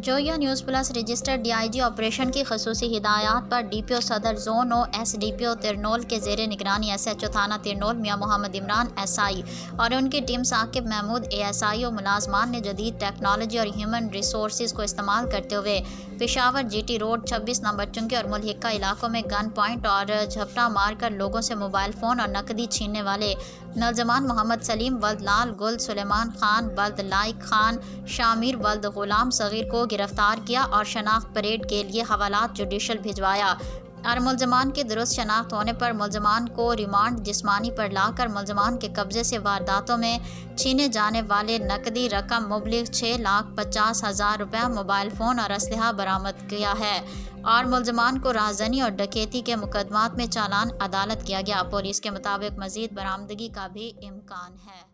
Zoya news plus registered DIG operation की खसूसी हिदायत पर DPO सदर जोन और SDPO तिरनोल के ज़ेर निगरानी SHO थाना तिरनोल मियाँ मोहम्मद इमरान SI और उनकी टीम साकिब महमूद ASI और मुलाजमान ने जदीद टेक्नोलॉजी और ह्यूमन रिसोर्स को इस्तेमाल करते हुए पेशावर GT रोड 26 नंबर चुंकी और मुल्हिका इलाकों में गन पॉइंट और झपटा मार कर लोगों से मोबाइल फ़ोन और नकदी छीनने वाले मुलजमान मोहम्मद सलीम वल्द लाल गुल, सुलेमान खान वल्द लाइक खान, शामिर वल्द गुलाम सगीर को गिरफ्तार किया और शनाख्त परेड के लिए हवालात जुडिशल भिजवाया और मुलजमान के दुरुस्त शनाख्त होने पर मुलजमान को रिमांड जिस्मानी पर लाकर मुलजमान के कब्जे से वारदातों में छीने जाने वाले नकदी रकम मुबलिग 6,50,000 रुपया, मोबाइल फ़ोन और असलहा बरामद किया है और मुलजमान को राहज़नी और डकैती के मुकदमात में चालान अदालत किया गया। पुलिस के मुताबिक मज़ीद बरामदगी का भी इम्कान है।